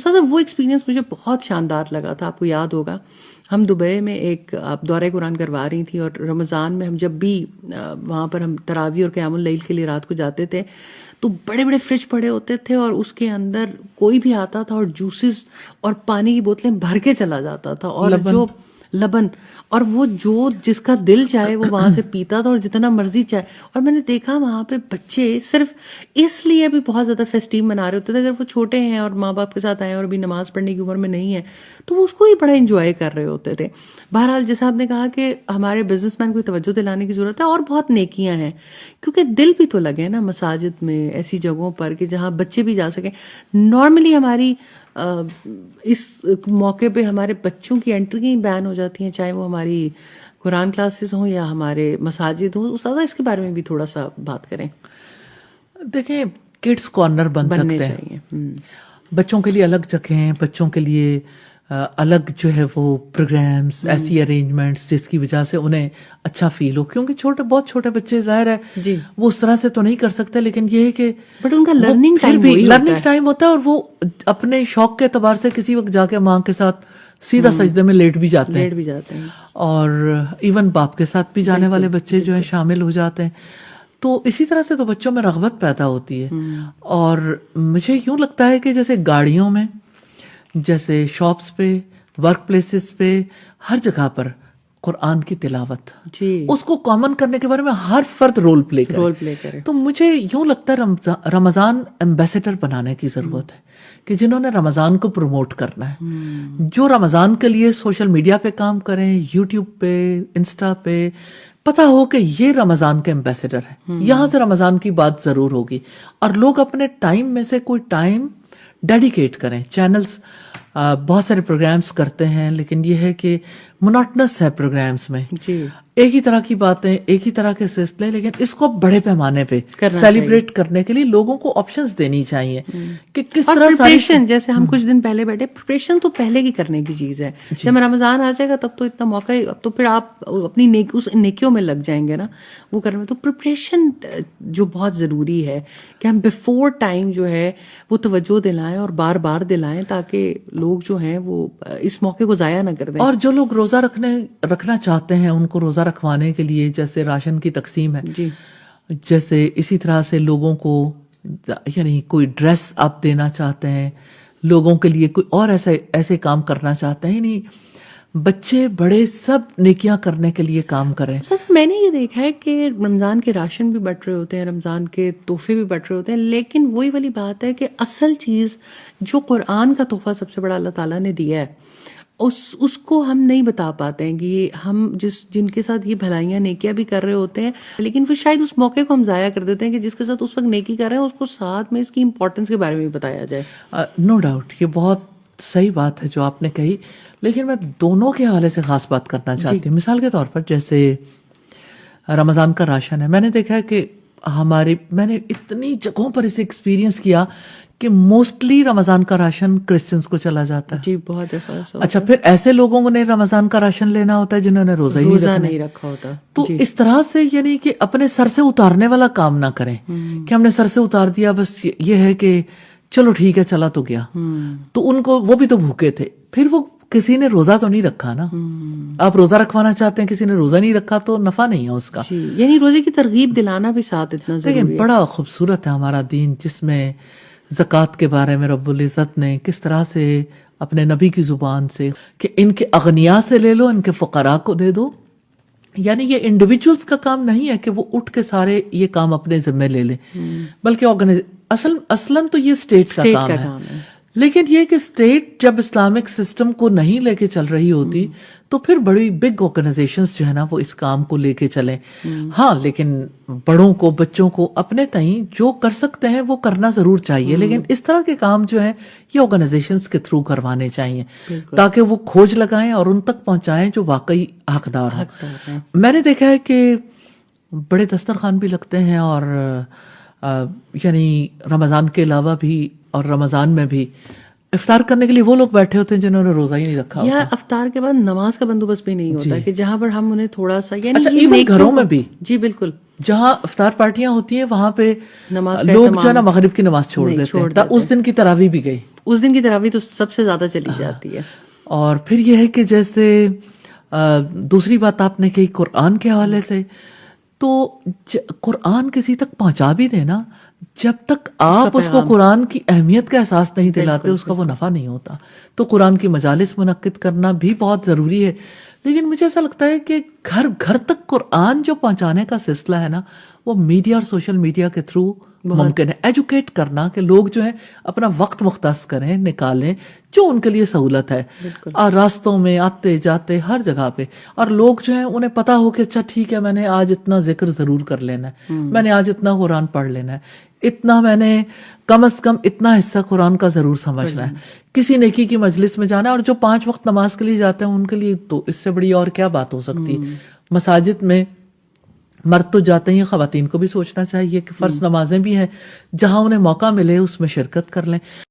سر وہ ایکسپیرینس مجھے بہت شاندار لگا تھا. آپ کو یاد ہوگا ہم دبئی میں ایک دورہ قرآن کروا رہی تھی, اور رمضان میں ہم جب بھی وہاں پر ہم تراویح اور قیام اللیل کے لیے رات کو جاتے تھے تو بڑے بڑے فریج پڑے ہوتے تھے, اور اس کے اندر کوئی بھی آتا تھا اور جوسز اور پانی کی بوتلیں بھر کے چلا جاتا تھا, اور جو لبن, اور وہ جو جس کا دل چاہے وہ وہاں سے پیتا تھا اور جتنا مرضی چاہے. اور میں نے دیکھا وہاں پہ بچے صرف اس لیے بھی بہت زیادہ فیسٹیو منا رہے ہوتے تھے, اگر وہ چھوٹے ہیں اور ماں باپ کے ساتھ آئے اور ابھی نماز پڑھنے کی عمر میں نہیں ہے تو وہ اس کو ہی بڑا انجوائے کر رہے ہوتے تھے. بہرحال جیسا آپ نے کہا کہ ہمارے بزنس مین کو توجہ دلانے کی ضرورت ہے, اور بہت نیکیاں ہیں کیونکہ دل بھی تو لگے نا مساجد میں, ایسی جگہوں پر کہ جہاں بچے بھی جا سکیں. نارملی ہماری اس موقع پہ ہمارے بچوں کی انٹری بین ہو جاتی ہیں, چاہے وہ ہماری قرآن کلاسز ہوں یا ہمارے مساجد ہوں. استاد اس کے بارے میں بھی تھوڑا سا بات کریں. دیکھیں کڈس کارنر بن سکتے ہیں, بچوں کے لیے الگ جگہیں, بچوں کے لیے الگ جو ہے وہ پروگرامز, ایسی ارینجمنٹس جس کی وجہ سے انہیں اچھا فیل ہو, کیونکہ بہت چھوٹے بچے ظاہر ہے وہ اس طرح سے تو نہیں کر سکتے, لیکن یہ ہے کہ بٹ ان کا لرننگ ٹائم ہوتا ہے, اور وہ اپنے شوق کے اعتبار سے کسی وقت جا کے ماں کے ساتھ سیدھا سجدے میں لیٹ بھی جاتے ہیں, اور ایون باپ کے ساتھ بھی جانے والے بچے جو ہیں شامل ہو جاتے ہیں. تو اسی طرح سے تو بچوں میں رغبت پیدا ہوتی ہے. اور مجھے یوں لگتا ہے کہ جیسے گاڑیوں میں, جیسے شاپس پہ, ورک پلیسز پہ, ہر جگہ پر قرآن کی تلاوت, اس کو کامن کرنے کے بارے میں ہر فرد رول پلے کرے. تو مجھے یوں لگتا ہے رمضان ایمبیسڈر بنانے کی ضرورت ہے کہ جنہوں نے رمضان کو پروموٹ کرنا ہے, جو رمضان کے لیے سوشل میڈیا پہ کام کریں, یوٹیوب پہ, انسٹا پہ, پتا ہو کہ یہ رمضان کے ایمبیسڈر ہے, یہاں سے رمضان کی بات ضرور ہوگی, اور لوگ اپنے ٹائم میں سے کوئی ٹائم ڈیڈیکیٹ کریں. چینلز بہت سارے پروگرامز کرتے ہیں, لیکن یہ ہے کہ مونوٹنس ہے پروگرامز میں, ایک ہی طرح کی باتیں, ایک ہی طرح کے سلسلے, لیکن اس کو بڑے پیمانے پہ سیلیبریٹ کرنے کے لیے لوگوں کو آپشنز دینی چاہیے کہ کس طرح پریپریشن. جیسے ہم کچھ دن پہلے بیٹھے, پریپریشن تو پہلے کی کرنے کی چیز ہے. جب رمضان آ جائے گا تب تو اتنا موقع ہے, اب تو پھر آپ اپنی اس نیکیوں میں لگ جائیں گے نا وہ کرنے میں. تو پریپریشن جو بہت ضروری ہے کہ ہم بیفور ٹائم جو ہے وہ توجہ دلائیں اور بار بار دلائیں, تاکہ لوگ جو ہیں وہ اس موقع کو ضائع نہ کر دیں. اور جو لوگ روزہ رکھنا چاہتے ہیں ان کو روزہ رکھوانے کے لیے جیسے راشن کی تقسیم ہے, جیسے اسی طرح سے لوگوں کو یعنی کوئی ڈریس آپ دینا چاہتے ہیں, لوگوں کے لیے کوئی اور ایسے کام کرنا چاہتے ہیں, نہیں بچے بڑے سب نیکیاں کرنے کے لیے کام کریں. سر میں نے یہ دیکھا ہے کہ رمضان کے راشن بھی بٹ رہے ہوتے ہیں, رمضان کے تحفے بھی بٹ رہے ہوتے ہیں, لیکن وہی والی بات ہے کہ اصل چیز جو قرآن کا تحفہ سب سے بڑا اللہ تعالیٰ نے دیا ہے اس کو ہم نہیں بتا پاتے ہیں کہ ہم جن کے ساتھ یہ بھلائیاں نیکیاں بھی کر رہے ہوتے ہیں, لیکن پھر شاید اس موقع کو ہم ضائع کر دیتے ہیں کہ جس کے ساتھ اس وقت نیکی کر رہے ہیں اس کو ساتھ میں اس کی امپورٹنس کے بارے میں بھی بتایا جائے. نو ڈاؤٹ یہ بہت صحیح بات ہے جو آپ نے کہی, لیکن میں دونوں کے حوالے سے خاص بات کرنا چاہتی ہوں. مثال کے طور پر جیسے رمضان کا راشن ہے, میں نے دیکھا ہے کہ میں نے اتنی جگہوں پر اسے ایکسپیرینس کیا کہ موسٹلی رمضان کا راشن کرسچنس کو چلا جاتا ہے. جی بہت. اچھا پھر ایسے لوگوں نے رمضان کا راشن لینا ہوتا ہے جنہوں نے روزہ نہیں رکھا ہوتا. تو اس طرح سے یعنی کہ اپنے سر سے اتارنے والا کام نہ کریں کہ ہم نے سر سے اتار دیا, بس یہ ہے کہ چلو ٹھیک ہے چلا تو گیا. تو ان کو وہ بھی تو بھوکے تھے, پھر وہ کسی نے روزہ تو نہیں رکھا نا. آپ روزہ رکھوانا چاہتے ہیں, کسی نے روزہ نہیں رکھا تو نفع نہیں ہے اس کا. یعنی روزے کی ترغیب دلانا بھی ساتھ اتنا ضروری ہے. بڑا خوبصورت ہے ہمارا دین, جس میں زکوٰۃ کے بارے میں رب العزت نے کس طرح سے اپنے نبی کی زبان سے کہ ان کے اغنیاء سے لے لو, ان کے فقراء کو دے دو. یعنی یہ انڈیویجولز کا کام نہیں ہے کہ وہ اٹھ کے سارے یہ کام اپنے ذمہ لے لیں, بلکہ اصلاً تو یہ اسٹیٹ کا کام ہے. لیکن یہ کہ اسٹیٹ جب اسلامک سسٹم کو نہیں لے کے چل رہی ہوتی تو پھر بڑی بگ آرگنائزیشنز جو ہے نا وہ اس کام کو لے کے چلیں. ہاں لیکن بڑوں کو, بچوں کو اپنے تئیں جو کر سکتے ہیں وہ کرنا ضرور چاہیے, لیکن اس طرح کے کام جو ہیں یہ آرگنائزیشنز کے تھرو کروانے چاہیے تاکہ وہ کھوج لگائیں اور ان تک پہنچائیں جو واقعی حقدار ہیں. میں نے دیکھا ہے کہ بڑے دسترخوان بھی لگتے ہیں, اور یعنی رمضان کے علاوہ بھی اور رمضان میں بھی افطار کرنے کے لیے وہ لوگ بیٹھے ہوتے ہیں جنہوں نے روزہ ہی نہیں رکھا ہوتا. یا افطار کے بعد نماز کا بندوبست بھی نہیں ہوتا کہ جہاں پر ہم انہیں تھوڑا سا یعنی ایون گھروں میں بھی. جی بالکل, جہاں افطار پارٹیاں ہوتی ہیں وہاں پہ لوگ جو ہے نا مغرب کی نماز چھوڑ دیتے ہیں, اس دن کی تراویح بھی گئی. اس دن کی تراویح تو سب سے زیادہ چلی جاتی ہے. اور پھر یہ ہے کہ جیسے دوسری بات آپ نے کہی قرآن کے حوالے سے، تو قرآن کسی تک پہنچا بھی دے نا، جب تک آپ اس کو قرآن کی اہمیت کا احساس نہیں دلاتے اس کا وہ نفع نہیں ہوتا. تو قرآن کی مجالس منعقد کرنا بھی بہت ضروری ہے. لیکن مجھے ایسا لگتا ہے کہ گھر گھر تک قرآن جو پہنچانے کا سلسلہ ہے نا، وہ میڈیا اور سوشل میڈیا کے تھرو ممکن ہے. ایجوکیٹ کرنا کہ لوگ جو ہیں اپنا وقت مختص کریں، نکالیں جو ان کے لیے سہولت ہے، اور راستوں میں آتے جاتے ہر جگہ پہ، اور لوگ جو ہیں انہیں پتا ہو کہ اچھا ٹھیک ہے، میں نے آج اتنا ذکر ضرور کر لینا ہے، میں نے آج اتنا قرآن پڑھ لینا ہے، اتنا میں نے کم از کم اتنا حصہ قرآن کا ضرور سمجھنا ہے. کسی نیکی کی مجلس میں جانا ہے، اور جو 5 وقت نماز کے لیے جاتے ہیں ان کے لیے تو اس سے بڑی اور کیا بات ہو سکتی. مساجد میں مرد تو جاتے ہیں، خواتین کو بھی سوچنا چاہیے کہ فرض نمازیں بھی ہیں، جہاں انہیں موقع ملے اس میں شرکت کر لیں.